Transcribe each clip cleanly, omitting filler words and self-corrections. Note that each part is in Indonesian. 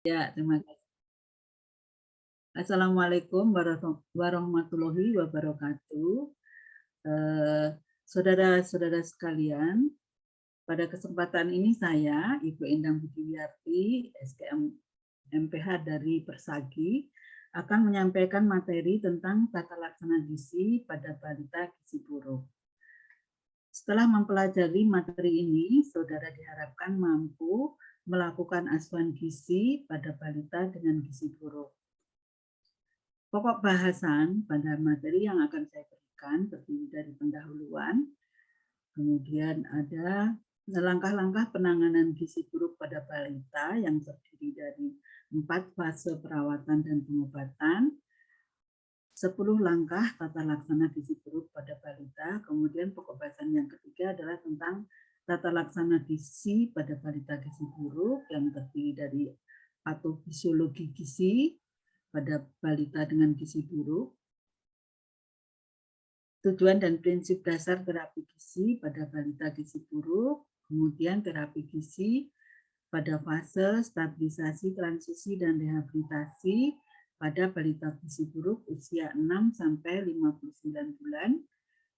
Ya, terima kasih. Assalamualaikum warahmatullahi wabarakatuh. Eh, Saudara-saudara sekalian, pada kesempatan ini saya, Ibu Endang Budiwiyarti, SKM MPH dari Persagi, akan menyampaikan materi tentang tata laksana gizi pada balita gizi buruk. Setelah mempelajari materi ini, saudara diharapkan mampu melakukan asuhan gizi pada balita dengan gizi buruk. Pokok bahasan pada materi yang akan saya berikan terdiri dari pendahuluan, kemudian ada langkah-langkah penanganan gizi buruk pada balita yang terdiri dari 4 fase perawatan dan pengobatan, 10 langkah tata laksana gizi buruk pada balita, kemudian pokok bahasan yang ketiga adalah tentang tata laksana gizi pada balita gizi buruk yang terdiri dari patofisiologi gizi pada balita dengan gizi buruk, tujuan dan prinsip dasar terapi gizi pada balita gizi buruk, kemudian terapi gizi pada fase stabilisasi, transisi, dan rehabilitasi pada balita gizi buruk usia 6 sampai 59 bulan,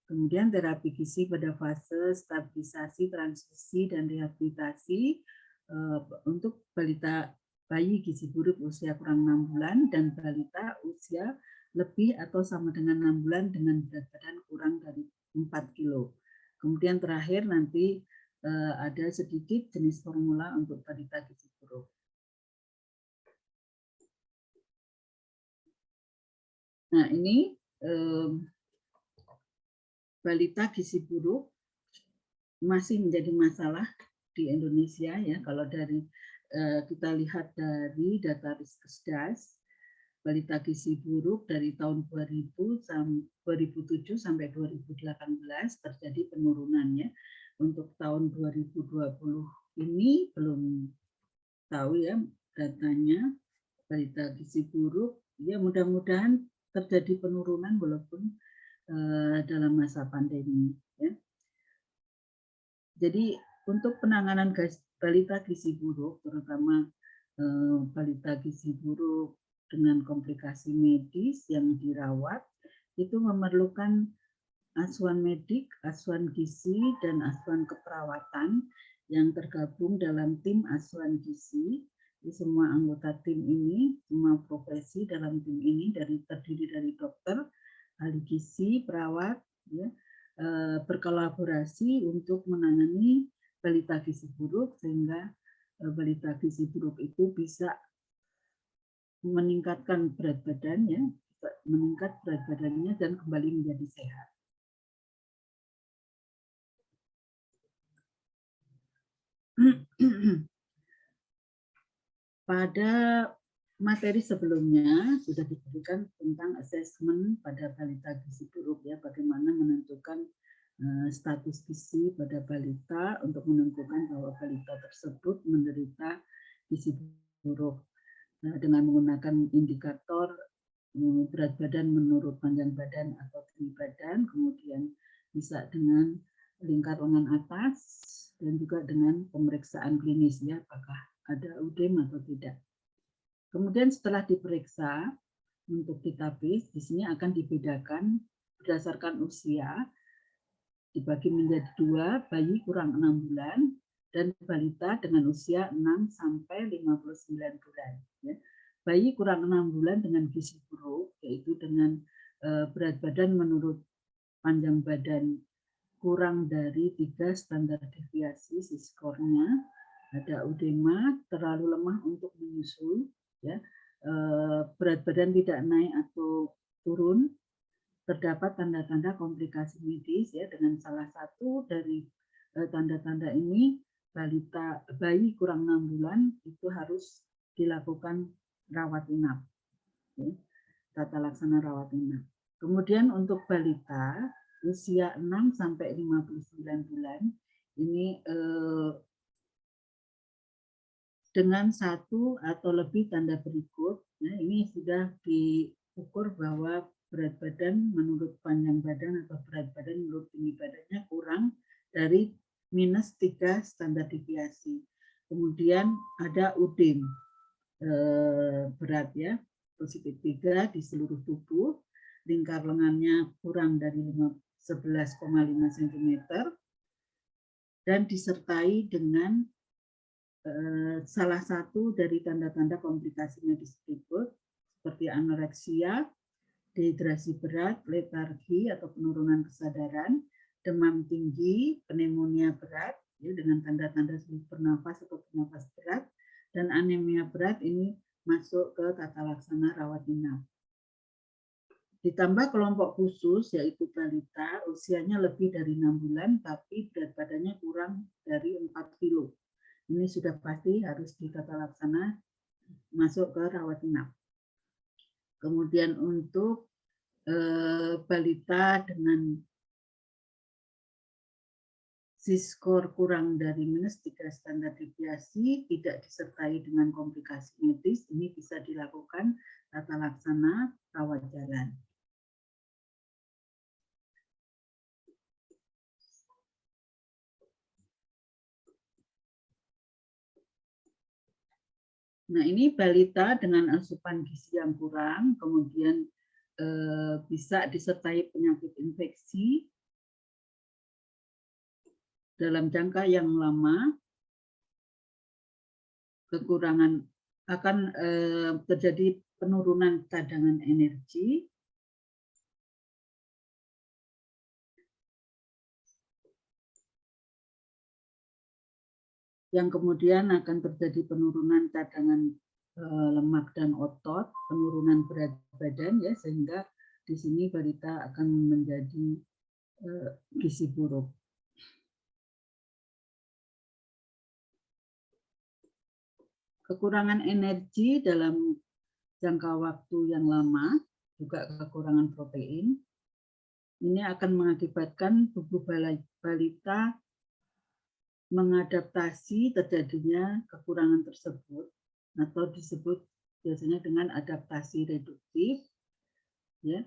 kemudian terapi gizi pada fase stabilisasi, transisi, dan rehabilitasi untuk balita bayi gizi buruk usia kurang 6 bulan dan balita usia lebih atau sama dengan 6 bulan dengan berat badan kurang dari 4 kilo. Kemudian terakhir nanti ada sedikit jenis formula untuk balita gizi buruk. Nah, ini balita gizi buruk masih menjadi masalah di Indonesia ya. Kalau dari kita lihat dari data Riskesdas, balita gizi buruk dari tahun 2007 sampai 2018 terjadi penurunannya. Untuk tahun 2020 ini belum tahu ya datanya balita gizi buruk. Ya mudah-mudahan terjadi penurunan walaupun dalam masa pandemi. Ya. Jadi untuk penanganan balita gizi buruk, terutama balita gizi buruk dengan komplikasi medis yang dirawat, itu memerlukan asuhan medik, asuhan gizi, dan asuhan keperawatan yang tergabung dalam tim asuhan gizi. Di semua anggota tim ini, semua profesi dalam tim ini terdiri dari dokter, ahli gizi, perawat, ya, berkolaborasi untuk menangani balita gizi buruk sehingga balita gizi buruk itu bisa meningkatkan berat badannya, meningkat berat badannya dan kembali menjadi sehat. Pada materi sebelumnya sudah diberikan tentang asesmen pada balita gizi buruk ya, bagaimana menentukan status gizi pada balita untuk menentukan bahwa balita tersebut menderita gizi buruk. Nah, dengan menggunakan indikator berat badan menurut panjang badan atau tinggi badan, kemudian bisa dengan lingkar lengan atas dan juga dengan pemeriksaan klinis ya, apakah ada UDEM atau tidak. Kemudian setelah diperiksa untuk database, di sini akan dibedakan berdasarkan usia, dibagi menjadi 2, bayi kurang 6 bulan dan balita dengan usia 6 sampai 59 bulan. Ya. Bayi kurang 6 bulan dengan gizi buruk, yaitu dengan berat badan menurut panjang badan kurang dari 3 standar deviasi skornya, ada udema, terlalu lemah untuk menyusu, ya, berat badan tidak naik atau turun, terdapat tanda-tanda komplikasi medis ya, dengan salah satu dari tanda-tanda ini bayi kurang 6 bulan itu harus dilakukan rawat inap, ya, tata laksana rawat inap. Kemudian untuk balita usia 6 sampai 59 bulan ini dengan satu atau lebih tanda berikut, nah ini sudah diukur bahwa berat badan menurut panjang badan atau berat badan menurut tinggi badannya kurang dari minus 3 standar deviasi. Kemudian ada UDEM. berat ya, positif 3 di seluruh tubuh, lingkar lengannya kurang dari 11,5 cm, dan disertai dengan salah satu dari tanda-tanda komplikasi medis berikut seperti anoreksia, dehidrasi berat, letargi atau penurunan kesadaran, demam tinggi, pneumonia berat ya, dengan tanda-tanda sulit bernafas atau bernafas berat, dan anemia berat ini masuk ke tata laksana rawat inap. Ditambah kelompok khusus yaitu balita usianya lebih dari 6 bulan tapi berat badannya kurang dari 4 kilo. Ini sudah pasti harus ditata laksana masuk ke rawat inap. Kemudian untuk balita dengan Z-score kurang dari -3 standar deviasi tidak disertai dengan komplikasi medis, ini bisa dilakukan tata laksana rawat jalan. Nah, ini balita dengan asupan gizi yang kurang, kemudian bisa disertai penyakit infeksi dalam jangka yang lama, kekurangan akan terjadi penurunan cadangan energi, yang kemudian akan terjadi penurunan cadangan lemak dan otot, penurunan berat badan ya, sehingga di sini balita akan menjadi gizi buruk. Kekurangan energi dalam jangka waktu yang lama, juga kekurangan protein, ini akan mengakibatkan tubuh balita mengadaptasi terjadinya kekurangan tersebut atau disebut biasanya dengan adaptasi reduktif ya.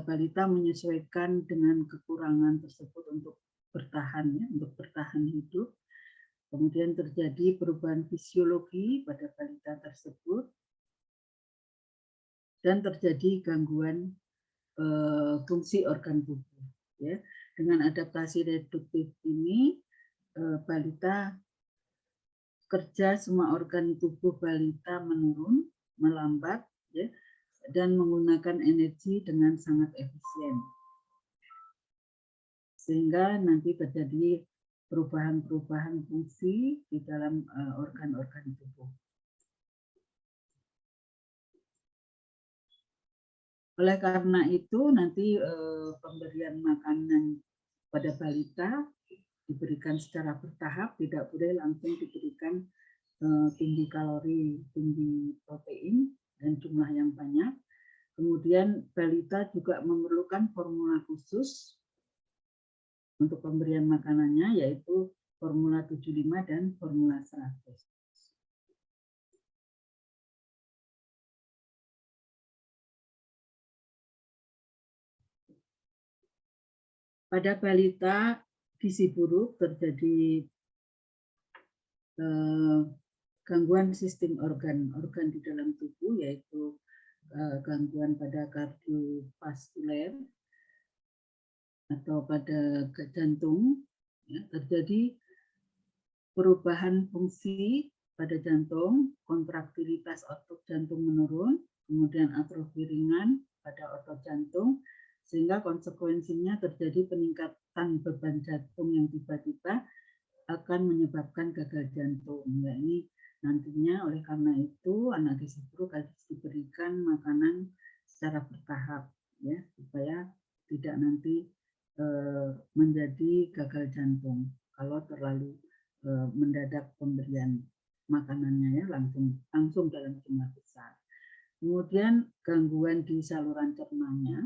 Balita menyesuaikan dengan kekurangan tersebut untuk bertahan ya, untuk bertahan hidup. Kemudian terjadi perubahan fisiologi pada balita tersebut dan terjadi gangguan fungsi organ tubuh ya. Dengan adaptasi reduktif ini balita kerja semua organ tubuh balita menurun, melambat, ya, dan menggunakan energi dengan sangat efisien. Sehingga nanti terjadi perubahan-perubahan fungsi di dalam organ-organ tubuh. Oleh karena itu nanti pemberian makanan pada balita diberikan secara bertahap, tidak boleh langsung diberikan tinggi kalori, tinggi protein, dan jumlah yang banyak. Kemudian balita juga memerlukan formula khusus untuk pemberian makanannya, yaitu formula 75 dan formula 100. Pada balita gizi buruk terjadi gangguan sistem organ di dalam tubuh, yaitu gangguan pada kardiovaskuler atau pada jantung, ya, terjadi perubahan fungsi pada jantung, kontraktilitas otot jantung menurun, kemudian atrofi ringan pada otot jantung, sehingga konsekuensinya terjadi peningkatan beban jantung yang tiba-tiba akan menyebabkan gagal jantung. Ya, ini nantinya oleh karena itu anak gizi buruk harus diberikan makanan secara bertahap ya, supaya tidak nanti menjadi gagal jantung kalau terlalu mendadak pemberian makanannya ya, langsung dalam jumlah besar. Kemudian gangguan di saluran cernanya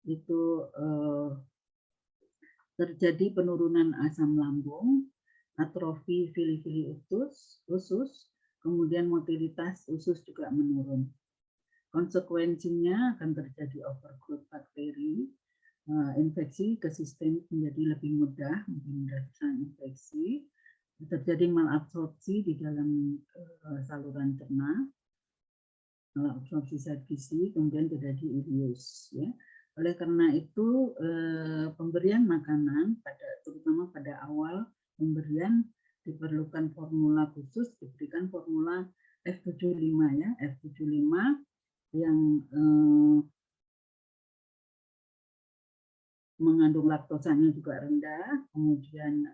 itu terjadi penurunan asam lambung, atrofi fili-fili usus, kemudian motilitas usus juga menurun. Konsekuensinya akan terjadi overgrowth bakteri, infeksi ke sistem menjadi lebih mudah infeksi, terjadi malabsorpsi di dalam saluran cerna, absorpsi zat gizi, kemudian terjadi ileus. Ya. Oleh karena itu pemberian makanan terutama pada awal pemberian diperlukan formula khusus, diberikan formula F75 ya, F75 yang mengandung laktosanya juga rendah, kemudian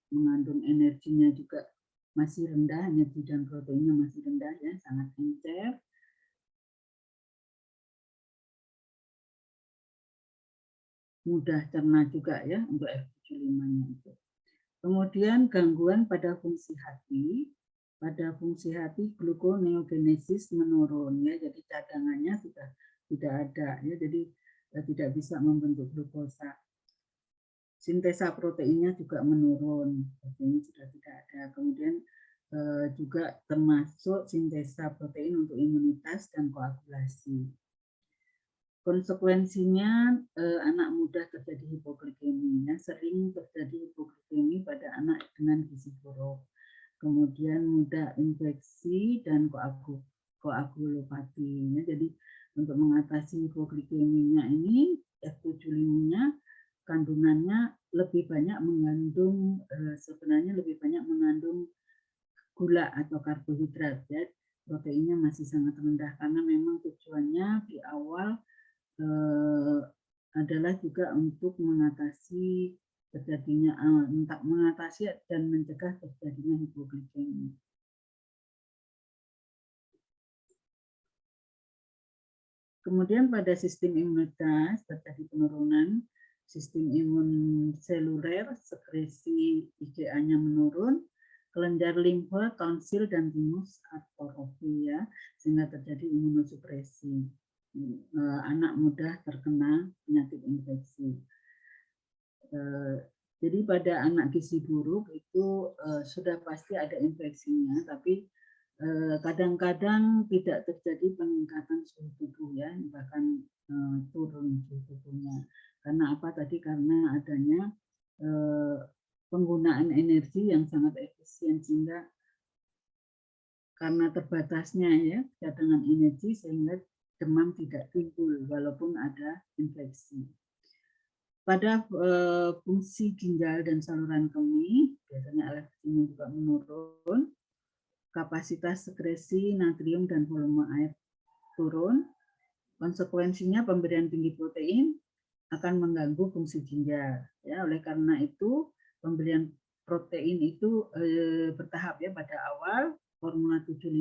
mengandung energinya juga masih rendah, energi dan proteinnya masih rendah ya, sangat encer. Mudah cerna juga ya untuk F75-nya itu. Kemudian gangguan pada fungsi hati. Pada fungsi hati gluconeogenesis menurun ya, jadi cadangannya sudah tidak ada ya, jadi tidak bisa membentuk glukosa. Sintesa proteinnya juga menurun, proteinnya sudah tidak ada. Kemudian juga termasuk sintesa protein untuk imunitas dan koagulasi. Konsekuensinya anak muda terjadi hipoglikemia, sering terjadi hipoglikemia pada anak dengan gizi buruk. Kemudian mudah infeksi dan koagulopati. Jadi untuk mengatasi hipoglikemia ini F75-nya kandungannya lebih banyak mengandung sebenarnya lebih banyak mengandung gula atau karbohidrat ya. Proteinnya masih sangat rendah karena memang tujuannya di awal adalah juga untuk mengatasi terjadinya mengatasi dan mencegah terjadinya hipoglikemia. Kemudian pada sistem imunitas terjadi penurunan sistem imun seluler, sekresi IgA-nya menurun, kelenjar limfe, tonsil dan timus atrofi ya, sehingga terjadi imunosupresi. Anak mudah terkena penyakit infeksi. Jadi pada anak gizi buruk itu sudah pasti ada infeksinya, tapi kadang-kadang tidak terjadi peningkatan suhu tubuh ya, bahkan turun suhu tubuhnya. Karena apa tadi? Karena adanya penggunaan energi yang sangat efisien, sehingga karena terbatasnya ya cadangan energi sehingga demam tidak timbul walaupun ada infeksi. Pada fungsi ginjal dan saluran kemih, biasanya LFT-nya juga menurun, kapasitas sekresi natrium dan volume air turun, konsekuensinya pemberian tinggi protein akan mengganggu fungsi ginjal. Ya, oleh karena itu pemberian protein itu bertahap ya. Pada awal formula 75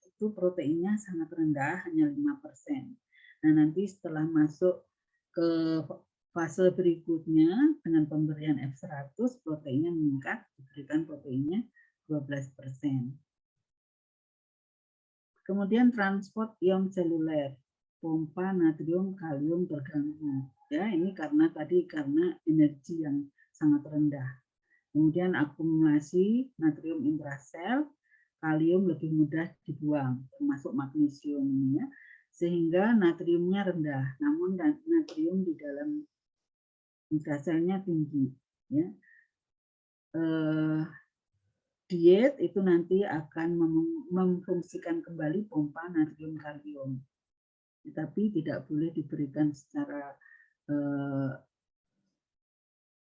itu proteinnya sangat rendah, hanya 5%. Nah, nanti setelah masuk ke fase berikutnya dengan pemberian F100, proteinnya meningkat, diberikan proteinnya 12%. Kemudian transport ion seluler, pompa natrium kalium terganggu. Ya, ini karena energi yang sangat rendah. Kemudian akumulasi natrium intrasel, kalium lebih mudah dibuang, termasuk magnesium ini ya, sehingga natriumnya rendah. Namun natrium di dalam intraselnya tinggi. Ya. Diet itu nanti akan memfungsikan kembali pompa natrium kalium, tetapi tidak boleh diberikan secara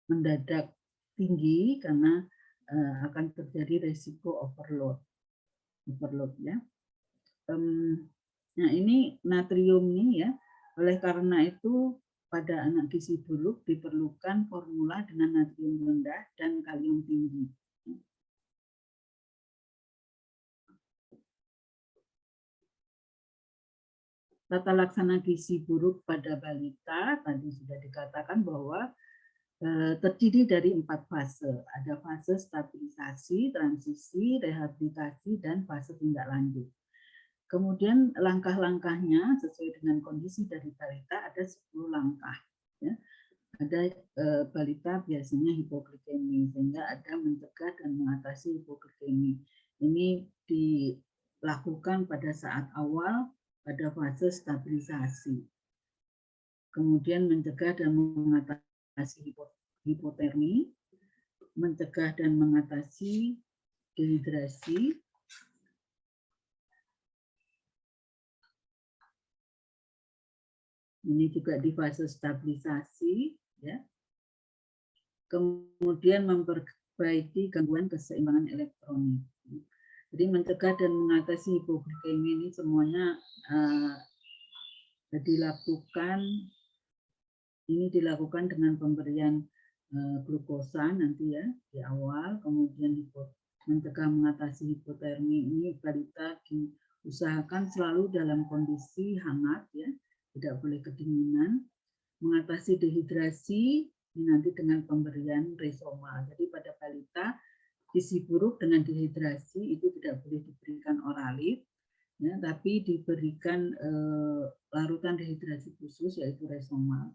mendadak tinggi karena akan terjadi resiko overload ya. Nah ini natrium ini ya, oleh karena itu pada anak gizi buruk diperlukan formula dengan natrium rendah dan kalium tinggi. Tata laksana gizi buruk pada balita tadi sudah dikatakan bahwa terdiri dari 4 fase. Ada fase stabilisasi, transisi, rehabilitasi, dan fase tindak lanjut. Kemudian langkah-langkahnya sesuai dengan kondisi dari balita ada 10 langkah. Ya. Ada balita biasanya hipoglikemi, sehingga ada mencegah dan mengatasi hipoglikemi. Ini dilakukan pada saat awal pada fase stabilisasi. Kemudian mencegah dan mengatasi hipotermi, mencegah dan mengatasi dehidrasi, Ini juga di fase stabilisasi, ya. Kemudian memperbaiki gangguan keseimbangan elektronik. Jadi mencegah dan mengatasi hipoglikemi ini semuanya dilakukan dengan pemberian glukosa nanti ya di awal, kemudian mencegah mengatasi hipotermi ini balita diusahakan selalu dalam kondisi hangat ya, tidak boleh kedinginan. Mengatasi dehidrasi ini nanti dengan pemberian Resoma. Jadi pada balita gizi buruk dengan dehidrasi itu tidak boleh diberikan oralit, ya, tapi diberikan larutan dehidrasi khusus yaitu Resoma.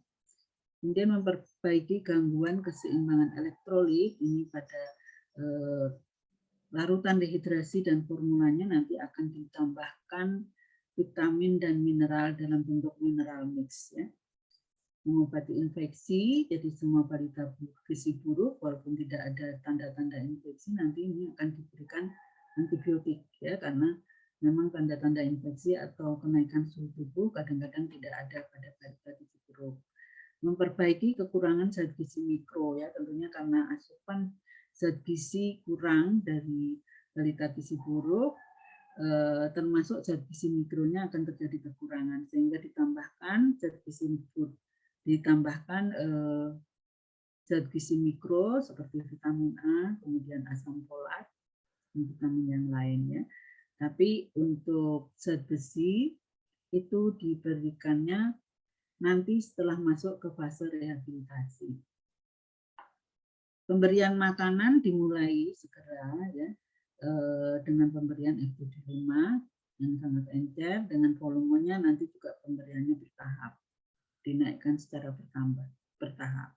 Kemudian memperbaiki gangguan keseimbangan elektrolit ini pada larutan dehidrasi dan formulanya nanti akan ditambahkan vitamin dan mineral dalam bentuk mineral mix ya. Mengobati infeksi, jadi semua balita gizi buruk walaupun tidak ada tanda-tanda infeksi nanti ini akan diberikan antibiotik ya, karena memang tanda-tanda infeksi atau kenaikan suhu tubuh kadang-kadang tidak ada pada balita gizi buruk. Memperbaiki kekurangan zat gizi mikro ya, tentunya karena asupan zat gizi kurang dari balita gizi buruk, termasuk zat gizi mikronya akan terjadi kekurangan sehingga ditambahkan zat gizi zat gizi mikro seperti vitamin A, kemudian asam folat, dan vitamin yang lainnya. Tapi untuk zat besi itu diberikannya nanti setelah masuk ke fase rehabilitasi. Pemberian makanan dimulai segera ya, dengan pemberian FBD5 yang sangat encer, dengan volumenya nanti juga pemberiannya bertahap, dinaikkan secara bertahap.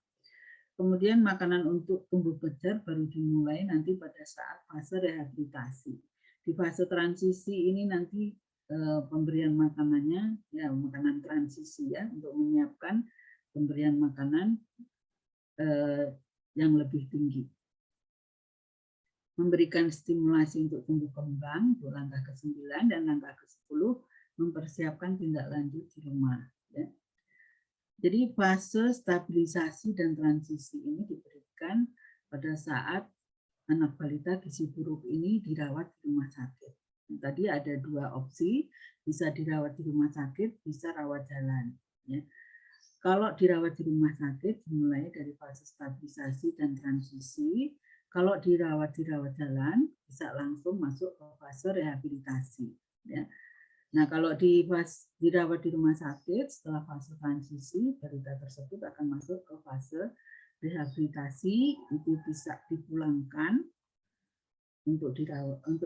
Kemudian makanan untuk tumbuh kejar baru dimulai nanti pada saat fase rehabilitasi. Di fase transisi ini nanti pemberian makanannya ya makanan transisi ya, untuk menyiapkan pemberian makanan yang lebih tinggi. Memberikan stimulasi untuk tumbuh kembang, itu langkah ke-9, dan langkah ke-10 mempersiapkan tindak lanjut di rumah ya. Jadi fase stabilisasi dan transisi ini diberikan pada saat anak balita gizi buruk ini dirawat di rumah sakit. Tadi ada 2 opsi, bisa dirawat di rumah sakit, bisa rawat jalan. Ya. Kalau dirawat di rumah sakit dimulai dari fase stabilisasi dan transisi. Kalau dirawat jalan bisa langsung masuk ke fase rehabilitasi. Ya. Nah, kalau dirawat di rumah sakit setelah fase transisi, balita tersebut akan masuk ke fase rehabilitasi, itu bisa dipulangkan untuk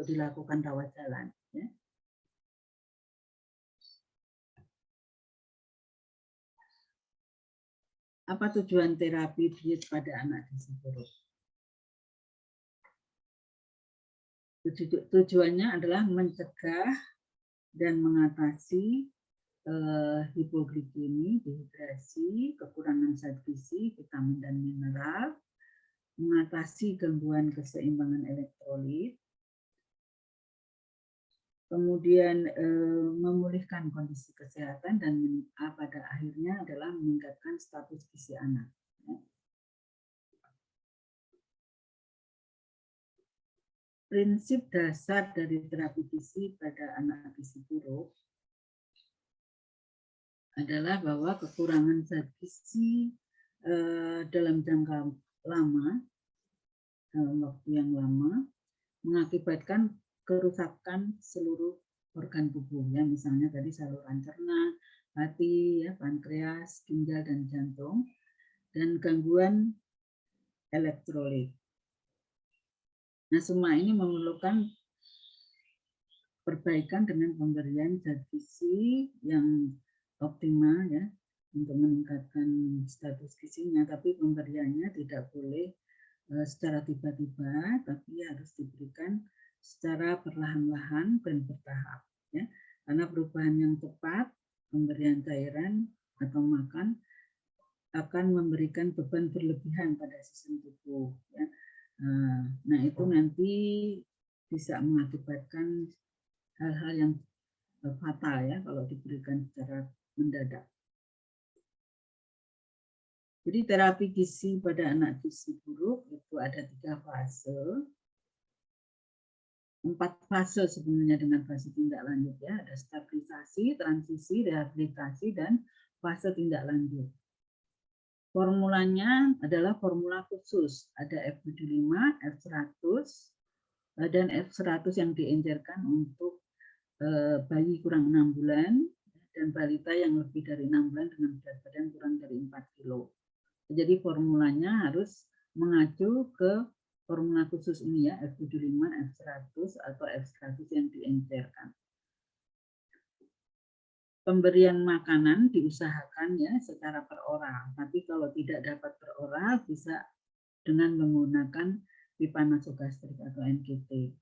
dilakukan rawat jalan. Ya. Apa tujuan terapi diet pada anak gizi buruk? Tujuannya adalah mencegah dan mengatasi hipoglikemi, dehidrasi, kekurangan zat gizi, vitamin dan mineral, mengatasi gangguan keseimbangan elektrolit, kemudian memulihkan kondisi kesehatan, dan pada akhirnya adalah meningkatkan status gizi anak. Prinsip dasar dari terapi gizi pada anak gizi buruk adalah bahwa kekurangan zat gizi dalam jangka lama, dalam waktu yang lama, mengakibatkan kerusakan seluruh organ tubuh, ya, misalnya tadi saluran cerna, hati, ya, pankreas, ginjal dan jantung, dan gangguan elektrolit. Nah, semua ini memerlukan perbaikan dengan pemberian zat gizi yang optimal ya untuk meningkatkan status gizinya, tapi pemberiannya tidak boleh secara tiba-tiba, tapi harus diberikan secara perlahan-lahan dan bertahap ya. Karena perubahan yang tepat, pemberian cairan atau makan akan memberikan beban berlebihan pada sistem tubuh ya. Nah, itu nanti bisa mengakibatkan hal-hal yang fatal ya kalau diberikan secara mendadak. Jadi terapi gizi pada anak gizi buruk itu ada 3 fase. 4 fase sebenarnya dengan fase tindak lanjut ya. Ada stabilisasi, transisi, rehabilitasi, dan fase tindak lanjut. Formulanya adalah formula khusus. Ada F75, F100, dan F100 yang diencerkan untuk bayi kurang 6 bulan dan balita yang lebih dari 6 bulan dengan berat badan kurang dari 4 kilo. Jadi formulanya harus mengacu ke formula khusus ini ya, F75, F100 atau F100 yang diencerkan. Pemberian makanan diusahakan ya secara per oral, tapi kalau tidak dapat per oral bisa dengan menggunakan pipa nasogastrik atau NGT.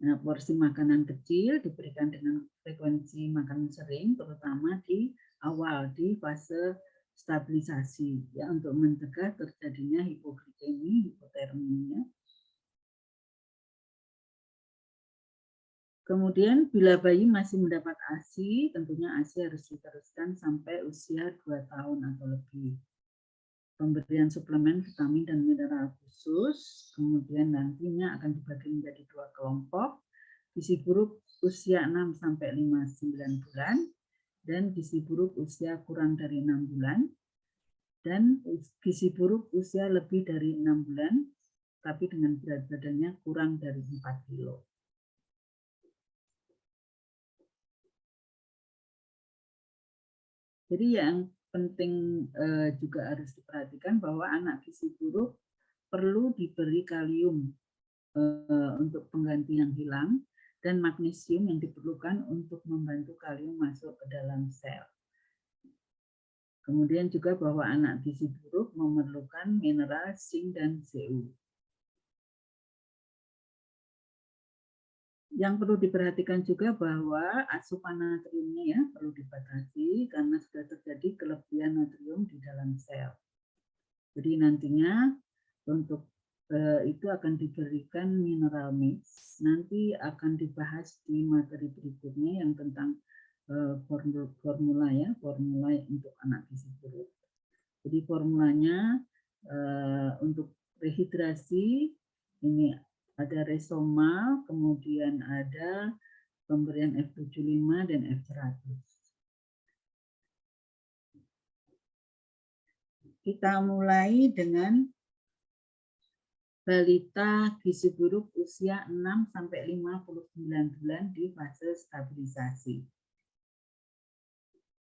Nah, porsi makanan kecil diberikan dengan frekuensi makan sering, terutama di awal di fase stabilisasi ya untuk mencegah terjadinya hipoglikemi, hipotermia. Kemudian bila bayi masih mendapat ASI, tentunya ASI harus diteruskan sampai usia 2 tahun atau lebih. Pemberian suplemen vitamin dan mineral khusus, kemudian nantinya akan dibagi menjadi 2 kelompok, gizi buruk usia 6 sampai 9 bulan dan gizi buruk usia kurang dari 6 bulan dan gizi buruk usia lebih dari 6 bulan tapi dengan berat badannya kurang dari 4 kilo. Jadi yang penting juga harus diperhatikan bahwa anak gizi buruk perlu diberi kalium untuk pengganti yang hilang dan magnesium yang diperlukan untuk membantu kalium masuk ke dalam sel. Kemudian juga bahwa anak gizi buruk memerlukan mineral zinc dan Cu. Yang perlu diperhatikan juga bahwa asupan natriumnya ya perlu dibatasi karena sudah terjadi kelebihan natrium di dalam sel. Jadi nantinya untuk itu akan diberikan mineral mix. Nanti akan dibahas di materi berikutnya yang tentang formula ya, formula untuk anak gizi buruk. Jadi formulanya untuk rehidrasi ini ada Resoma, kemudian ada pemberian F75 dan F100. Kita mulai dengan balita gizi buruk usia 6 sampai 59 bulan di fase stabilisasi.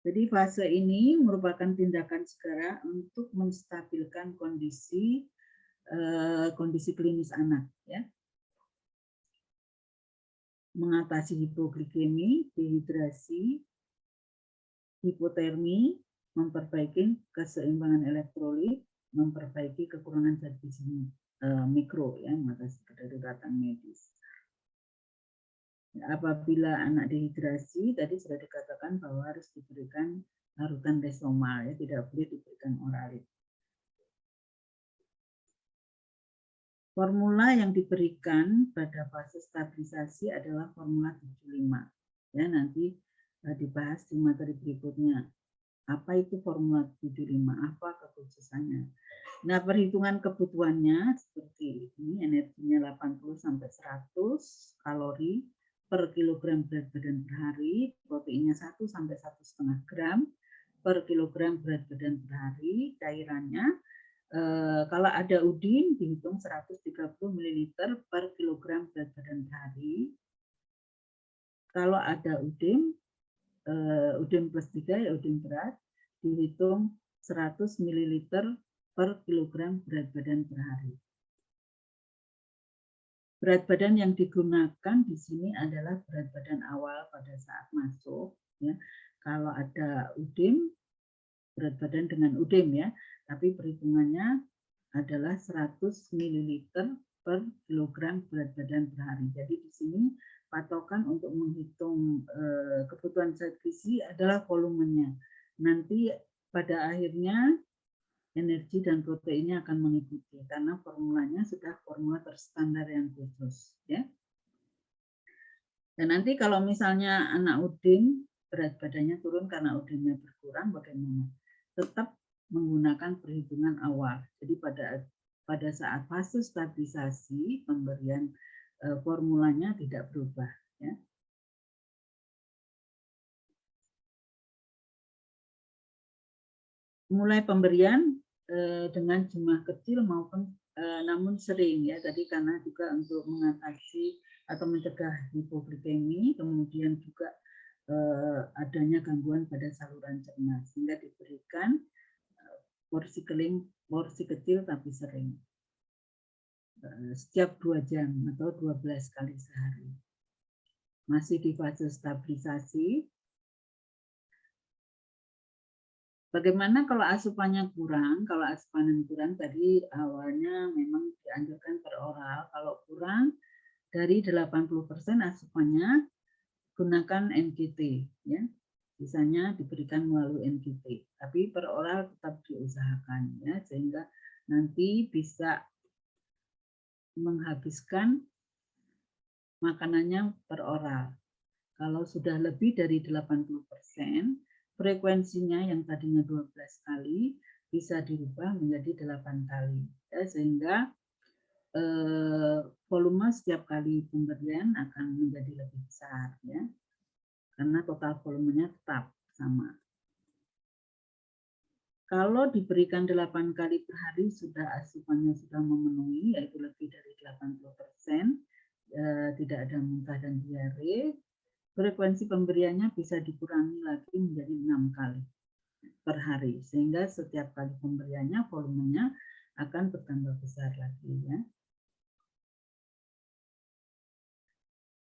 Jadi fase ini merupakan tindakan segera untuk menstabilkan kondisi klinis anak ya. Mengatasi hipoglikemi, dehidrasi, hipotermi, memperbaiki keseimbangan elektrolit, memperbaiki kekurangan zat gizi mikro ya, mengatasi kedaruratan medis. Apabila anak dehidrasi, tadi sudah dikatakan bahwa harus diberikan larutan Resoma ya, tidak boleh diberikan oralit. Formula yang diberikan pada fase stabilisasi adalah formula 75. Ya, nanti dibahas di materi berikutnya. Apa itu formula 75? Apa kekhususannya? Nah, perhitungan kebutuhannya seperti ini, energinya 80 sampai 100 kalori per kilogram berat badan per hari, proteinnya 1 sampai 1,5 gram per kilogram berat badan per hari, cairannya kalau ada udin dihitung 130 ml per kilogram berat badan per hari. Kalau ada udin plus 3 ya udin berat dihitung 100 ml per kilogram berat badan per hari. Berat badan yang digunakan di sini adalah berat badan awal pada saat masuk. Ya. Kalau ada udin, berat badan dengan udin ya, tapi perhitungannya adalah 100 ml per kilogram berat badan per hari. Jadi di sini patokan untuk menghitung kebutuhan zat gizi adalah volumenya. Nanti pada akhirnya energi dan proteinnya akan mengikuti karena formulanya sudah formula terstandar yang khusus. Ya. Dan nanti kalau misalnya anak udin berat badannya turun karena udinnya berkurang, bagaimana? Tetap menggunakan perhitungan awal. Jadi pada saat fase stabilisasi pemberian formulanya tidak berubah. Ya. Mulai pemberian dengan jumlah kecil maupun namun sering ya tadi karena juga untuk mengatasi atau mencegah hipoglikemi, kemudian juga adanya gangguan pada saluran cerna sehingga diberikan porsi kecil tapi sering setiap 2 jam atau 12 kali sehari. Masih di fase stabilisasi. Bagaimana kalau asupannya kurang? Kalau asupannya kurang tadi awalnya memang dianjurkan per oral. Kalau kurang dari 80% asupannya gunakan NGT ya. Bisanya diberikan melalui NGT. Tapi per oral tetap diusahakan ya sehingga nanti bisa menghabiskan makanannya per oral. Kalau sudah lebih dari 80%, frekuensinya yang tadinya 12 kali bisa dirubah menjadi 8 kali. Ya, sehingga volume setiap kali pemberian akan menjadi lebih besar. Ya, karena total volumenya tetap sama. Kalau diberikan 8 kali per hari sudah asupannya sudah memenuhi, yaitu lebih dari 80%, tidak ada muntah dan diare, frekuensi pemberiannya bisa dikurangi lagi menjadi 6 kali per hari, sehingga setiap kali pemberiannya volumenya akan bertambah besar lagi ya.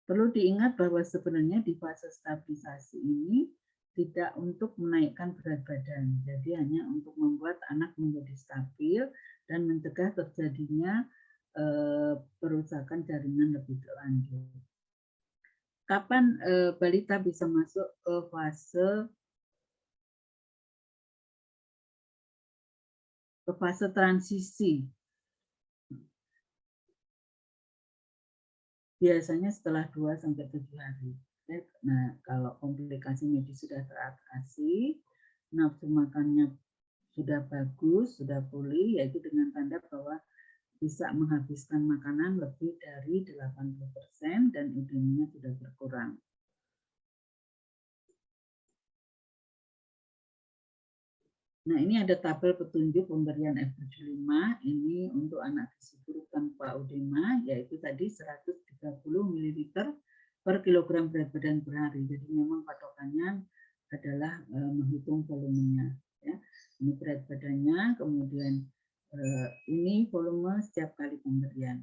Perlu diingat bahwa sebenarnya di fase stabilisasi ini tidak untuk menaikkan berat badan, jadi hanya untuk membuat anak menjadi stabil dan mencegah terjadinya perusakan jaringan lebih lanjut. Kapan balita bisa masuk ke fase transisi? Biasanya setelah 2-7 hari. Nah, kalau komplikasi medis sudah teratasi, nafsu makannya sudah bagus, sudah pulih, yaitu dengan tanda bahwa bisa menghabiskan makanan lebih dari 80% dan edemanya sudah berkurang. Nah, ini ada tabel petunjuk pemberian F75 ini untuk anak gizi buruk tanpa edema, yaitu tadi 130 ml per kilogram berat badan per hari. Jadi memang patokannya adalah menghitung volumenya. Ya. Ini berat badannya, kemudian ini volume setiap kali pemberian.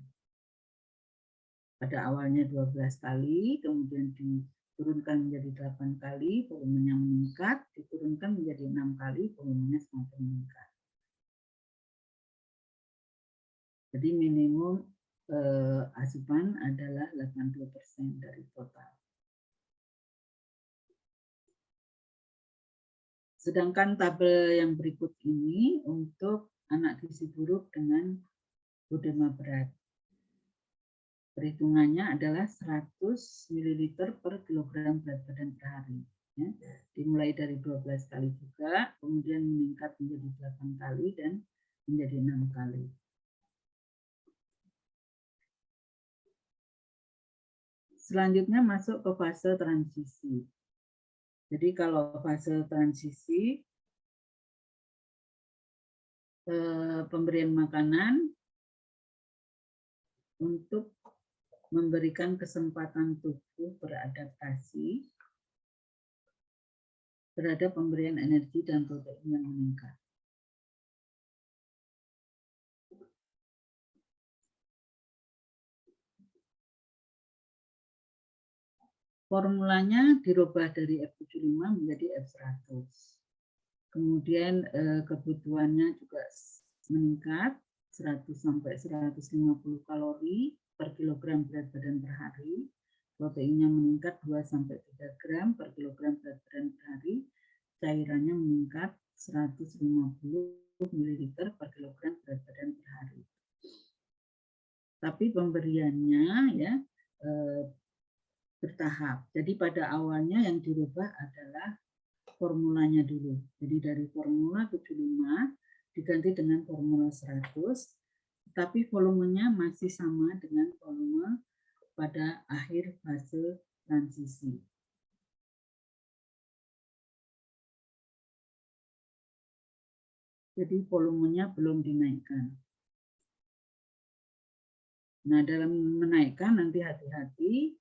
Pada awalnya 12 kali, kemudian diturunkan menjadi 8 kali, volumenya meningkat, diturunkan menjadi 6 kali, volumenya semakin meningkat. Jadi minimum asupan adalah 80% dari total. Sedangkan tabel yang berikut ini untuk anak gizi buruk dengan edema berat. Perhitungannya adalah 100 ml per kilogram berat badan per hari. Ya. Dimulai dari 12 kali juga, kemudian meningkat menjadi 8 kali dan menjadi 6 kali. Selanjutnya masuk ke fase transisi. Jadi kalau fase transisi, pemberian makanan untuk memberikan kesempatan tubuh beradaptasi terhadap pemberian energi dan protein yang meningkat. Formulanya dirubah dari F75 menjadi F100. Kemudian kebutuhannya juga meningkat 100 sampai 150 kalori per kilogram berat badan per hari. Proteinnya meningkat 2 sampai 3 gram per kilogram berat badan per hari. Cairannya meningkat 150 ml per kilogram berat badan per hari. Tapi pemberiannya ya bertahap. Jadi pada awalnya yang dirubah adalah formulanya dulu. Jadi dari formula 75 diganti dengan formula 100, tapi volumenya masih sama dengan volume pada akhir fase transisi. Jadi volumenya belum dinaikkan. Nah, dalam menaikkan nanti hati-hati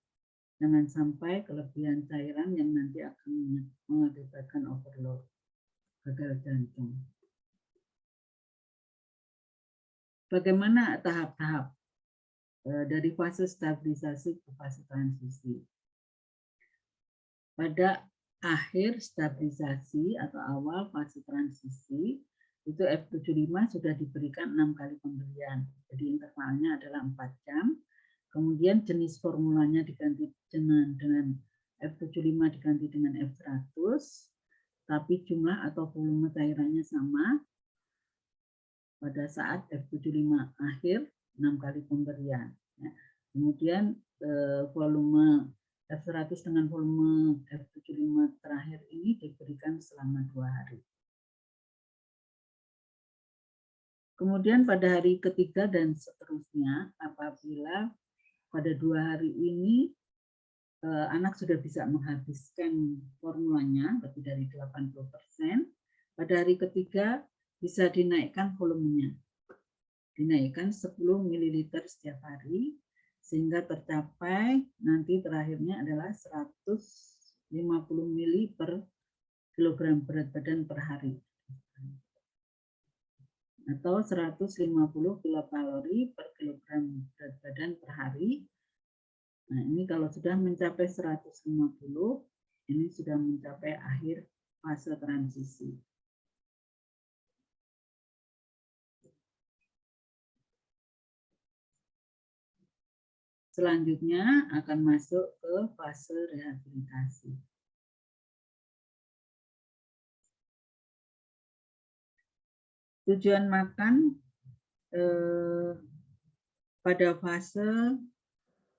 jangan sampai kelebihan cairan yang nanti akan mengakibatkan overload, gagal jantung. Bagaimana tahap-tahap dari fase stabilisasi ke fase transisi? Pada akhir stabilisasi atau awal fase transisi, itu F75 sudah diberikan 6 kali pemberian. Jadi intervalnya adalah 4 jam. Kemudian jenis formulanya diganti dengan F75 diganti dengan F100, tapi jumlah atau volume cairannya sama. Pada saat F75 akhir, 6 kali pemberian. Kemudian volume F100 dengan volume F75 terakhir ini diberikan selama 2 hari. Kemudian pada hari ketiga dan seterusnya, apabila pada 2 hari ini anak sudah bisa menghabiskan formulanya lebih dari 80%, pada hari ketiga bisa dinaikkan volumenya. Dinaikkan 10 ml setiap hari, sehingga tercapai nanti terakhirnya adalah 150 ml per kilogram berat badan per hari. Atau 150 kilokalori per kilogram berat badan per hari. Nah, ini kalau sudah mencapai 150, ini sudah mencapai akhir fase transisi. Selanjutnya akan masuk ke fase rehabilitasi. Tujuan makan pada fase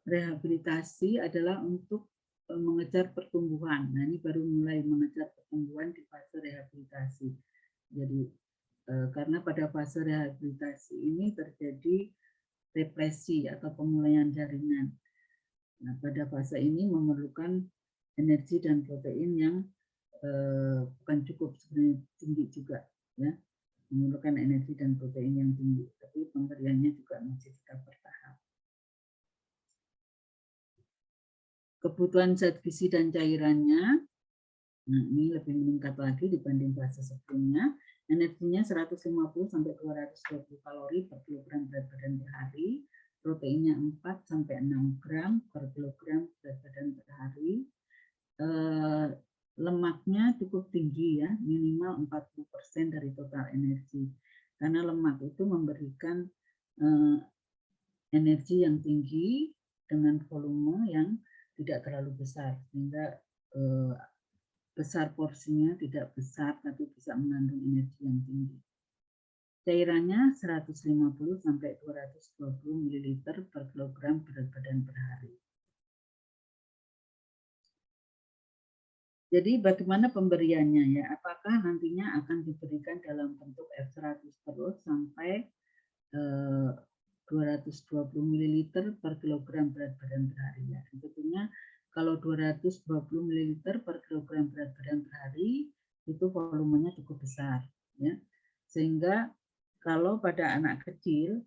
rehabilitasi adalah untuk mengejar pertumbuhan. Nah, ini baru mulai mengejar pertumbuhan di fase rehabilitasi. Jadi karena pada fase rehabilitasi ini terjadi represi atau pemulaian jaringan. Nah, pada fase ini memerlukan energi dan protein yang bukan cukup sebenarnya tinggi juga, ya, memerlukan energi dan protein yang tinggi, tapi pemberiannya juga masih tetap bertahap. Kebutuhan zat gizi dan cairannya, nah ini lebih meningkat lagi dibanding fase sebelumnya. Energinya 150 sampai 220 kalori per kilogram berat badan per hari, proteinnya 4 sampai 6 gram per kilogram berat badan per hari. Lemaknya cukup tinggi, ya, minimal 40% dari total energi. Karena lemak itu memberikan energi yang tinggi dengan volume yang tidak terlalu besar, sehingga besar porsinya, tidak besar tapi bisa mengandung energi yang tinggi. Cairannya 150 sampai 220 ml per kilogram berat badan per hari. Jadi bagaimana pemberiannya, ya? Apakah nantinya akan diberikan dalam bentuk F100 terus sampai 220 ml per kilogram berat badan per hari, ya? Tentunya kalau 220 ml per kilogram berat badan per hari itu volumenya cukup besar, ya. Sehingga kalau pada anak kecil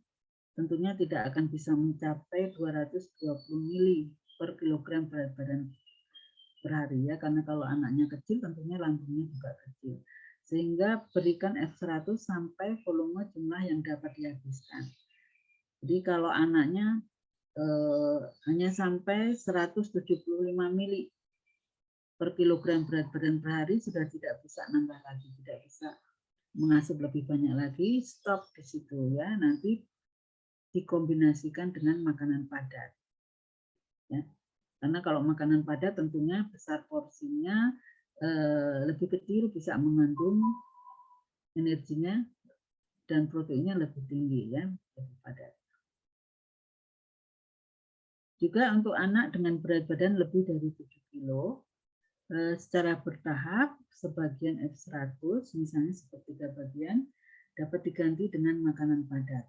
tentunya tidak akan bisa mencapai 220 ml per kilogram berat badan per hari, ya, karena kalau anaknya kecil tentunya lambungnya juga kecil, sehingga berikan F100 sampai volume jumlah yang dapat dihabiskan. Jadi kalau anaknya hanya sampai 175 ml per kilogram berat badan per hari, sudah tidak bisa nambah lagi, tidak bisa mengasup lebih banyak lagi, stop di situ, ya. Nanti dikombinasikan dengan makanan padat, ya. Karena kalau makanan padat tentunya besar porsinya, lebih kecil, bisa mengandung energinya dan proteinnya lebih tinggi, ya, lebih padat. Juga untuk anak dengan berat badan lebih dari 7 kilo, secara bertahap, sebagian F100, misalnya sepertiga bagian, dapat diganti dengan makanan padat.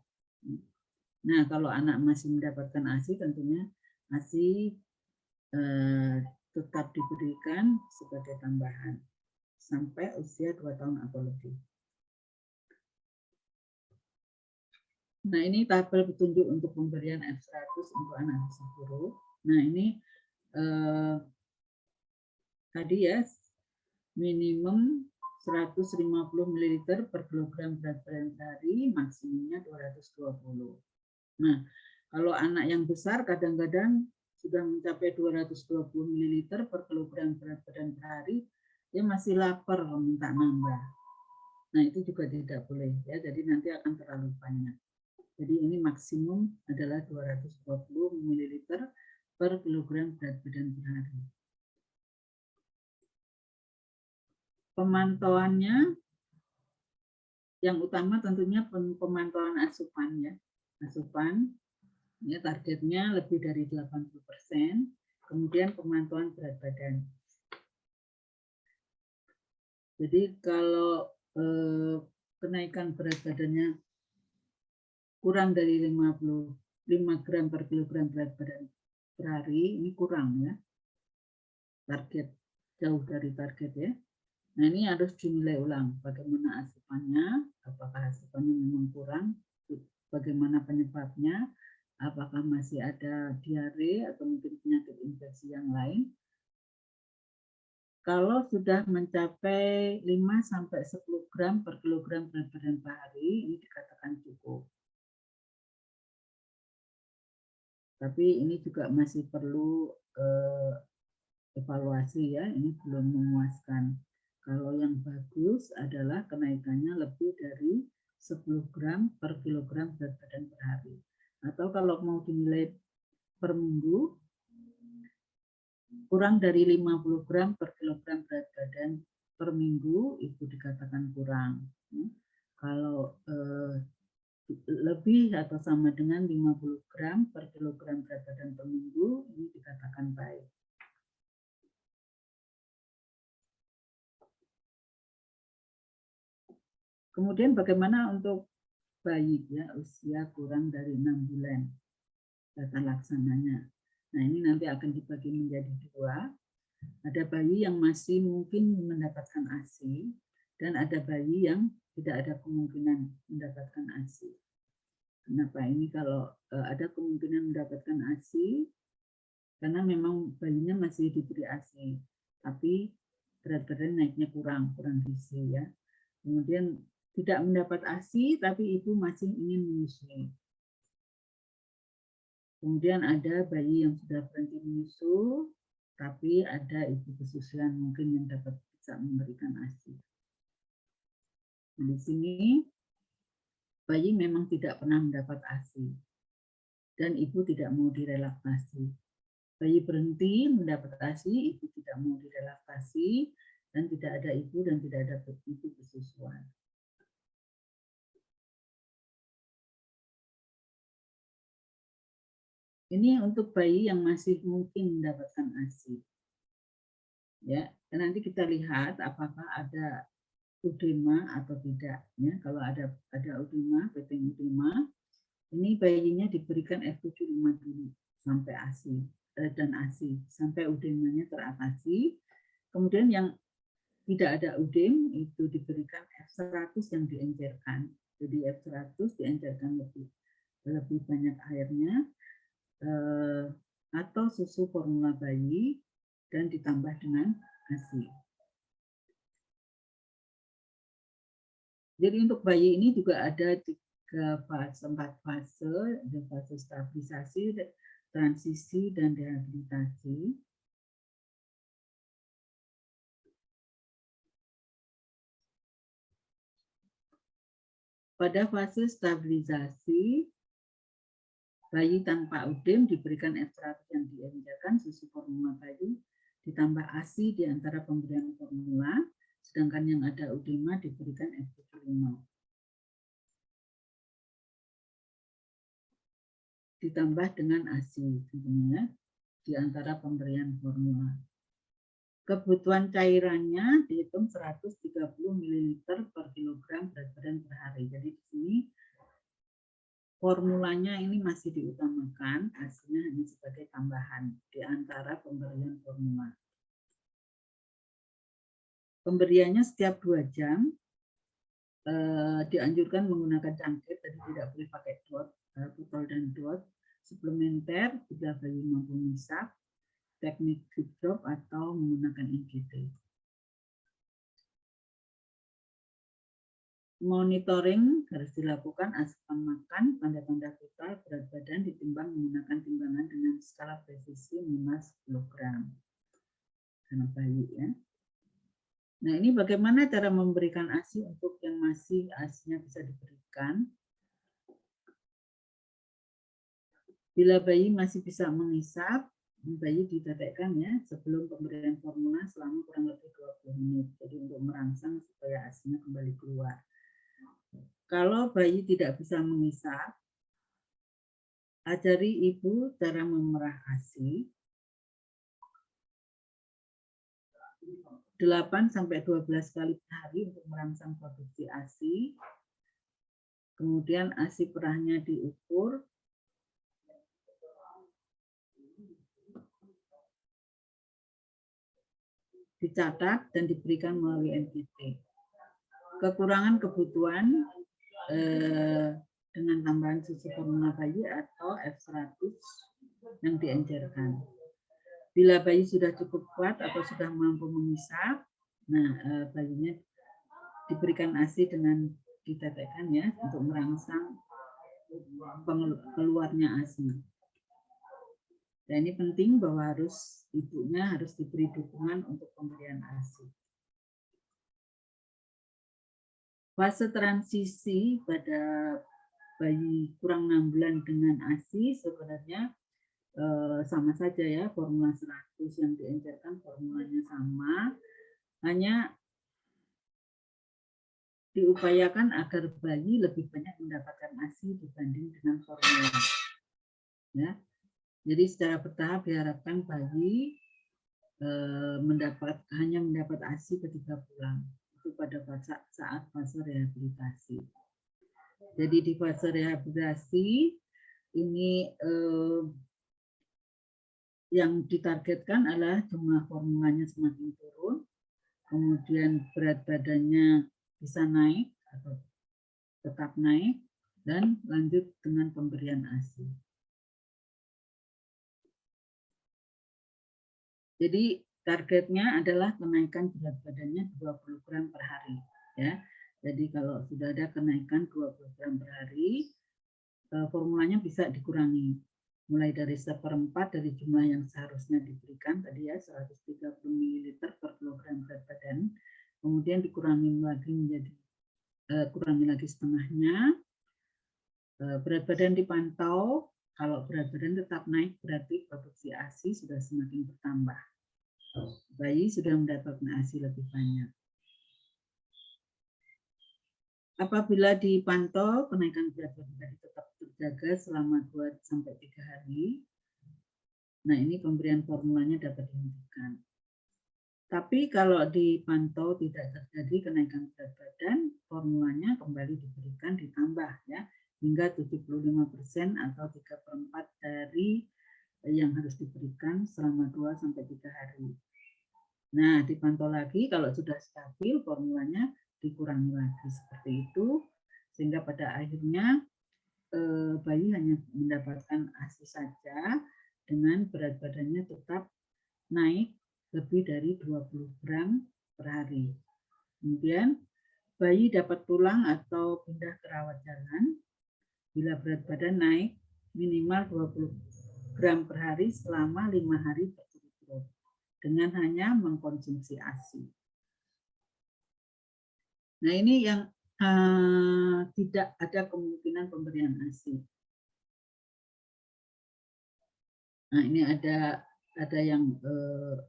Nah, kalau anak masih mendapatkan ASI, tentunya ASI tetap diberikan sebagai tambahan sampai usia 2 tahun atau lebih. Nah, ini tabel petunjuk untuk pemberian F100 untuk anak gizi buruk. Nah, ini tadi ya, minimum 150 ml per kilogram berat badan sehari, maksimumnya 220. Nah, kalau anak yang besar kadang-kadang sudah mencapai 220 ml per kilogram berat badan per hari, dia masih lapar minta nambah. Nah, itu juga tidak boleh ya, jadi nanti akan terlalu banyak. Jadi ini maksimum adalah 220 ml per kilogram berat badan per hari. Pemantauannya yang utama tentunya pemantauan asupan ya. Asupan ya, targetnya lebih dari 80%. Kemudian pemantauan berat badan. Jadi kalau kenaikan berat badannya kurang dari 55 gram per kilogram berat badan per hari, ini kurang ya. Target, jauh dari target ya. Nah, ini harus dinilai ulang bagaimana asupannya, apakah asupannya memang kurang, bagaimana penyebabnya, apakah masih ada diare atau mungkin penyakit infeksi yang lain. Kalau sudah mencapai 5-10 gram per kilogram berat badan per hari, ini dikatakan cukup. Tapi ini juga masih perlu evaluasi ya, ini belum memuaskan. Kalau yang bagus adalah kenaikannya lebih dari 10 gram per kilogram berat badan per hari. Atau kalau mau dinilai per minggu, kurang dari 50 gram per kilogram berat badan per minggu, itu dikatakan kurang. Kalau lebih atau sama dengan 50 gram per kilogram berat badan per minggu, ini dikatakan baik. Kemudian bagaimana untuk bayi ya usia kurang dari 6 bulan, tata laksananya. Nah, ini nanti akan dibagi menjadi 2. Ada bayi yang masih mungkin mendapatkan ASI dan ada bayi yang tidak ada kemungkinan mendapatkan ASI. Kenapa ini? Kalau ada kemungkinan mendapatkan ASI, karena memang bayinya masih diberi ASI, tapi berat badan naiknya kurang gizi ya. Kemudian tidak mendapat ASI, tapi ibu masih ingin menyusui. Kemudian ada bayi yang sudah berhenti menyusu, tapi ada ibu kesusuan mungkin yang dapat bisa memberikan ASI. Di sini bayi memang tidak pernah mendapat ASI dan ibu tidak mau direlaksasi. Bayi berhenti mendapat ASI, ibu tidak mau direlaksasi dan tidak ada ibu dan tidak ada ibu kesusuan. Ini untuk bayi yang masih mungkin mendapatkan ASI. Ya, nanti kita lihat apakah ada udema atau tidak ya. Kalau ada udema, peteng udema, ini bayinya diberikan F75 dulu sampai ASI dan ASI sampai udemanya teratasi. Kemudian yang tidak ada udem itu diberikan F100 yang diencerkan. Jadi F100 diencerkan lebih banyak airnya atau susu formula bayi dan ditambah dengan ASI. Jadi untuk bayi ini juga ada 4 fase, ada fase stabilisasi, transisi, dan rehabilitasi. Pada fase stabilisasi, bayi tanpa udem diberikan F100 yang diencerkan, susu formula bayi, ditambah ASI di antara pemberian formula, sedangkan yang ada udema diberikan F75. Ditambah dengan ASI tentunya di antara pemberian formula. Kebutuhan cairannya dihitung 130 ml per kilogram berat badan per hari. Jadi di sini formulanya ini masih diutamakan, hasilnya hanya sebagai tambahan di antara pemberian formula. Pemberiannya setiap 2 jam, dianjurkan menggunakan cangkir, jadi tidak boleh pakai dot, botol dan dot. Suplementer bila bayi mampu menyesap, teknik drip drop atau menggunakan IGD. Monitoring harus dilakukan asupan makan, tanda-tanda vital, berat badan ditimbang menggunakan timbangan dengan skala presisi minimal 10 gram. Karena bayi ya. Nah ini bagaimana cara memberikan ASI untuk yang masih ASI-nya bisa diberikan. Bila bayi masih bisa mengisap, bayi ditetekkan ya sebelum pemberian formula selama kurang lebih 20 menit. Jadi untuk merangsang supaya ASI-nya kembali keluar. Kalau bayi tidak bisa mengisap, ajari ibu cara memerah ASI 8-12 kali per hari untuk merangsang produksi ASI. Kemudian ASI perahnya diukur. Dicatat dan diberikan melalui NPT. Kekurangan kebutuhan dengan tambahan susu formula bayi atau F100 yang diencerkan. Bila bayi sudah cukup kuat atau sudah mampu mengisap, nah bayinya diberikan ASI dengan ditetekkan ya untuk merangsang keluarnya ASI. Dan ini penting bahwa ibunya harus diberi dukungan untuk pemberian ASI. Fase transisi pada bayi kurang 6 bulan dengan ASI sebenarnya sama saja ya, formula 100 yang diencerkan formulanya sama, hanya diupayakan agar bayi lebih banyak mendapatkan ASI dibanding dengan formula. Ya. Jadi secara bertahap diharapkan bayi hanya mendapat ASI ketika pulang, itu pada saat fase rehabilitasi. Jadi di fase rehabilitasi ini yang ditargetkan adalah jumlah formulanya semakin turun, kemudian berat badannya bisa naik atau tetap naik, dan lanjut dengan pemberian ASI. Jadi targetnya adalah kenaikan berat badannya 20 gram per hari. Ya. Jadi kalau sudah ada kenaikan 20 gram per hari, formulanya bisa dikurangi. Mulai dari 1/4 dari jumlah yang seharusnya diberikan, tadi ya 130 ml per kilogram berat badan. Kemudian dikurangi lagi setengahnya. Berat badan dipantau. Kalau berat badan tetap naik, berarti produksi ASI sudah semakin bertambah. Bayi sudah mendapatkan ASI lebih banyak. Apabila dipantau, kenaikan berat badan tadi tetap terjaga selama 2-3 hari. Nah, ini pemberian formulanya dapat dihentikan. Tapi kalau dipantau tidak terjadi kenaikan berat badan, formulanya kembali diberikan ditambah ya hingga 75% atau 3/4 dari yang harus diberikan selama 2-3 hari. Nah, dipantau lagi kalau sudah stabil formulanya dikurangi lagi seperti itu sehingga pada akhirnya bayi hanya mendapatkan ASI saja dengan berat badannya tetap naik lebih dari 20 gram per hari. Kemudian bayi dapat pulang atau pindah ke rawat jalan bila berat badan naik minimal 20 gram per hari selama 5 hari berturut-turut dengan hanya mengkonsumsi ASI. Nah ini yang tidak ada kemungkinan pemberian ASI. Nah ini ada yang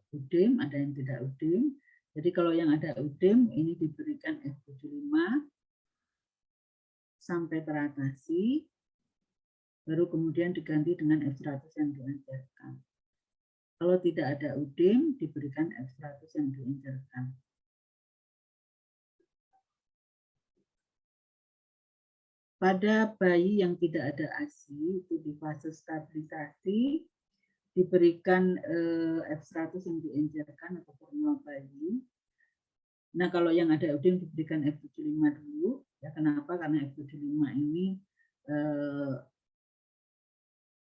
UDIM, ada yang tidak UDIM. Jadi kalau yang ada UDIM ini diberikan F75 sampai teratasi, baru kemudian diganti dengan F100 yang diajarkan. Kalau tidak ada UDIM, diberikan F100 yang diencerkan. Pada bayi yang tidak ada ASI, itu di fase stabilisasi, diberikan F100 yang diencerkan atau formula bayi. Nah, kalau yang ada UDIM diberikan F75 dulu. Ya, kenapa? Karena F75 ini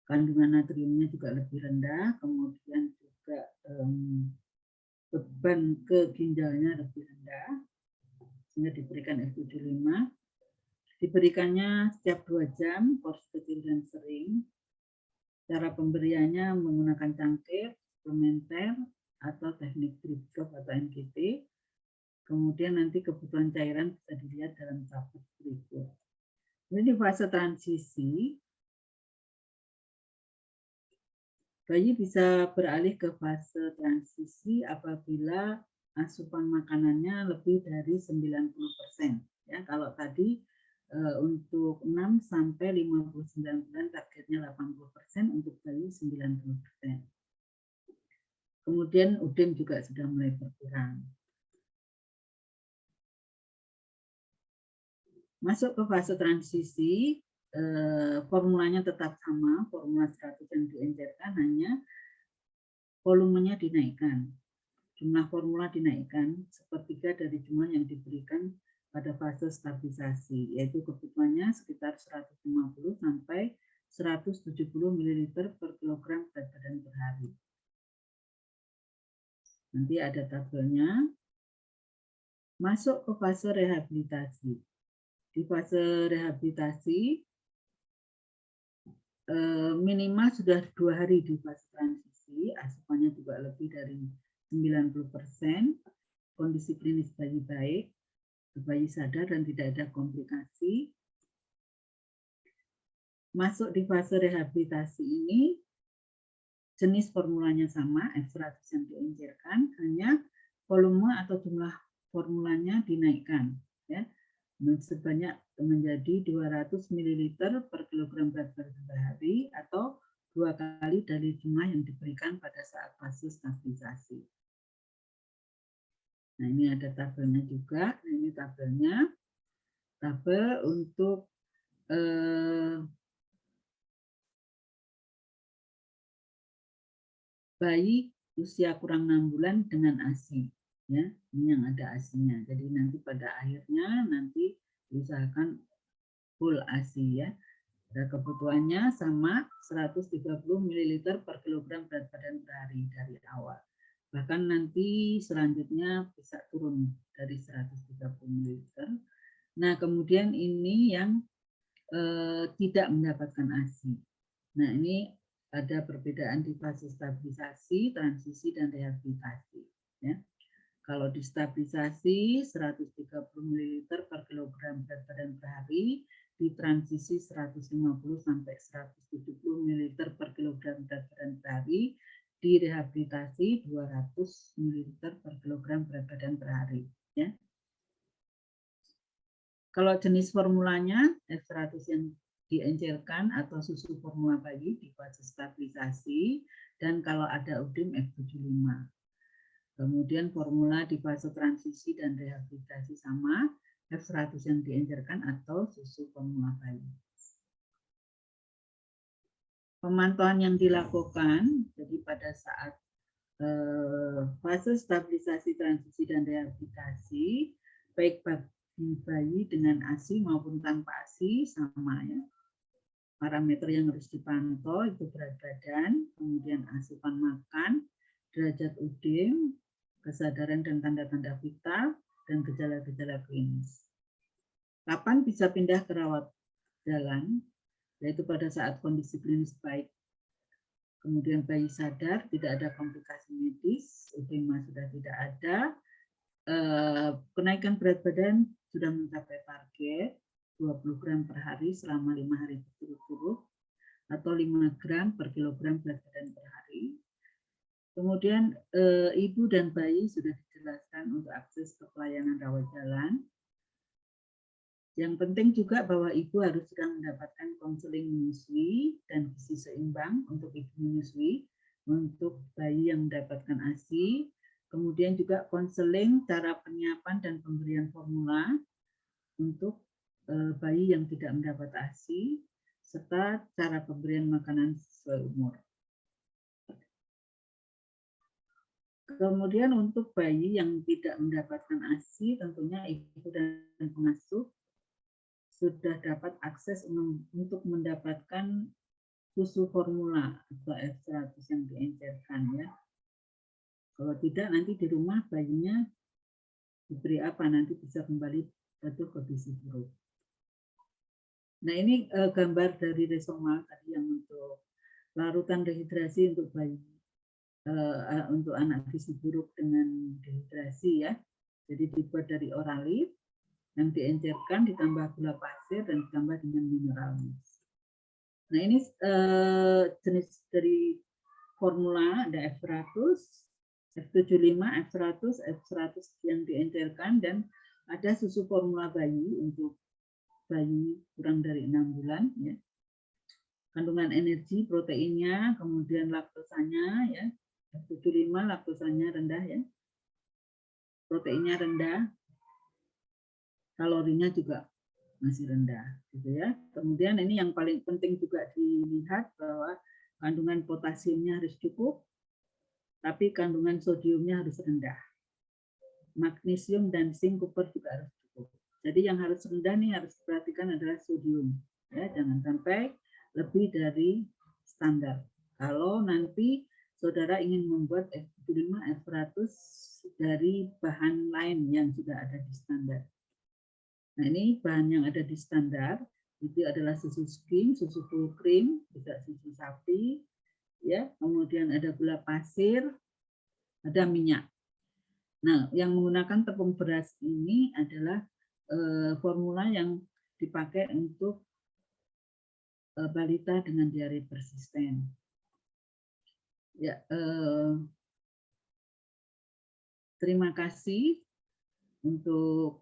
kandungan natriumnya juga lebih rendah, kemudian juga beban ke ginjalnya lebih rendah, sehingga diberikan F75. Diberikannya setiap 2 jam, porsi kecil dan sering. Cara pemberiannya menggunakan cangkir, suplementer, atau teknik drip drop atau NGT. Kemudian nanti kebutuhan cairan bisa dilihat dalam tabel berikut. Ini fase transisi. Bayi bisa beralih ke fase transisi apabila asupan makanannya lebih dari 90%. Ya, kalau tadi untuk 6 sampai 59 bulan targetnya 80%, untuk bayi 90%. Kemudian UDIM juga sudah mulai berkurang. Masuk ke fase transisi, formulanya tetap sama, formula 100 yang diencerkan, hanya volumenya dinaikkan. Jumlah formula dinaikkan sepertiga dari jumlah yang diberikan pada fase stabilisasi, yaitu kebutuhannya sekitar 150 sampai 170 ml per kilogram berat badan per hari. Nanti ada tabelnya. Masuk ke fase rehabilitasi. Di fase rehabilitasi, minimal sudah 2 hari di fase transisi, asupannya juga lebih dari 90%, kondisi klinis bayi baik, bayi sadar dan tidak ada komplikasi. Masuk di fase rehabilitasi ini, jenis formulanya sama, F100 yang diencerkan, hanya volume atau jumlah formulanya dinaikkan, ya, sebanyak menjadi 200 ml per kilogram berat badan per hari atau 2 kali dari jumlah yang diberikan pada saat fase stabilisasi. Nah, ini ada tabelnya juga. Nah, ini tabelnya. Tabel untuk bayi usia kurang 6 bulan dengan ASI. Ya, ini yang ada ASI-nya. Jadi nanti pada akhirnya nanti diusahakan full ASI, ya. Dan kebutuhannya sama 130 ml per kilogram berat badan per hari dari awal. Bahkan nanti selanjutnya bisa turun dari 130 ml. Nah, kemudian ini yang tidak mendapatkan ASI. Nah, ini ada perbedaan di fase stabilisasi, transisi, dan rehabilitasi. Ya. Kalau di stabilisasi 130 ml per kilogram berat badan per hari, di transisi 150 sampai 170 ml per kilogram berat badan per hari, di rehabilitasi 200 ml per kilogram berat badan per hari. Ya. Kalau jenis formulanya F100 yang diencerkan atau susu formula bayi di fase stabilisasi, dan kalau ada UDIM F75. Kemudian formula di fase transisi dan rehabilitasi sama, F100 yang diencerkan atau susu formula bayi. Pemantauan yang dilakukan, jadi pada saat fase stabilisasi, transisi, dan rehabilitasi, baik bagi bayi dengan ASI maupun tanpa ASI sama, ya. Parameter yang harus dipantau itu berat badan, kemudian asupan makan, derajat UDIM, kesadaran dan tanda-tanda vital, dan gejala-gejala klinis. Kapan bisa pindah ke rawat jalan? Yaitu pada saat kondisi klinis baik, kemudian bayi sadar, tidak ada komplikasi medis, UDIM sudah tidak ada, kenaikan berat badan sudah mencapai target 20 gram per hari selama 5 hari berturut-turut, atau 5 gram per kilogram berat badan per hari. Kemudian ibu dan bayi sudah dijelaskan untuk akses ke pelayanan rawat jalan. Yang penting juga bahwa ibu harus sudah mendapatkan konseling menyusui dan gizi seimbang untuk ibu menyusui untuk bayi yang mendapatkan ASI, kemudian juga konseling cara penyiapan dan pemberian formula untuk bayi yang tidak mendapat ASI, serta cara pemberian makanan sesuai umur. Kemudian untuk bayi yang tidak mendapatkan ASI, tentunya ibu dan pengasuh sudah dapat akses untuk mendapatkan susu formula atau F100 yang diencerkan ya. Kalau tidak nanti di rumah bayinya diberi apa, nanti bisa kembali jatuh ke gizi buruk. Nah ini gambar dari Resomal tadi yang untuk larutan dehidrasi untuk bayi, untuk anak gizi buruk dengan dehidrasi ya. Jadi dibuat dari Oralip yang diencerkan ditambah gula pasir dan ditambah dengan mineral. Nah ini jenis dari formula ada F100, F75, F100, F100 yang diencerkan, dan ada susu formula bayi untuk bayi kurang dari 6 bulan. Ya. Kandungan energi, proteinnya, kemudian laktosanya, ya. F75 laktosanya rendah, ya. Proteinnya rendah, kalorinya juga masih rendah, gitu ya. Kemudian ini yang paling penting juga dilihat bahwa kandungan potasiumnya harus cukup, tapi kandungan sodiumnya harus rendah. Magnesium dan zinc copper juga harus cukup. Jadi yang harus rendah nih harus diperhatikan adalah sodium. Ya, jangan sampai lebih dari standar. Kalau nanti saudara ingin membuat F75, F100 dari bahan lain yang sudah ada di standar. Nah ini bahan yang ada di standar itu adalah susu skim, susu full cream, juga susu sapi, ya. Kemudian ada gula pasir, ada minyak. Nah, yang menggunakan tepung beras ini adalah formula yang dipakai untuk balita dengan diare persisten. Ya, terima kasih untuk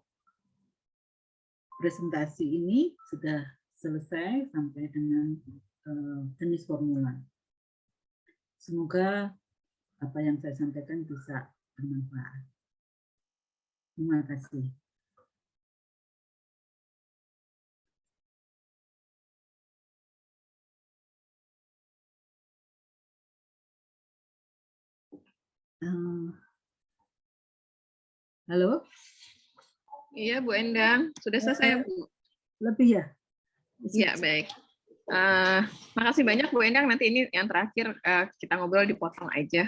presentasi ini sudah selesai sampai dengan jenis formula. Semoga apa yang saya sampaikan bisa bermanfaat. Terima kasih. Halo? Iya, Bu Endang. Sudah selesai, Bu? Lebih ya? Iya, baik. Makasih banyak, Bu Endang. Nanti ini yang terakhir kita ngobrol dipotong aja.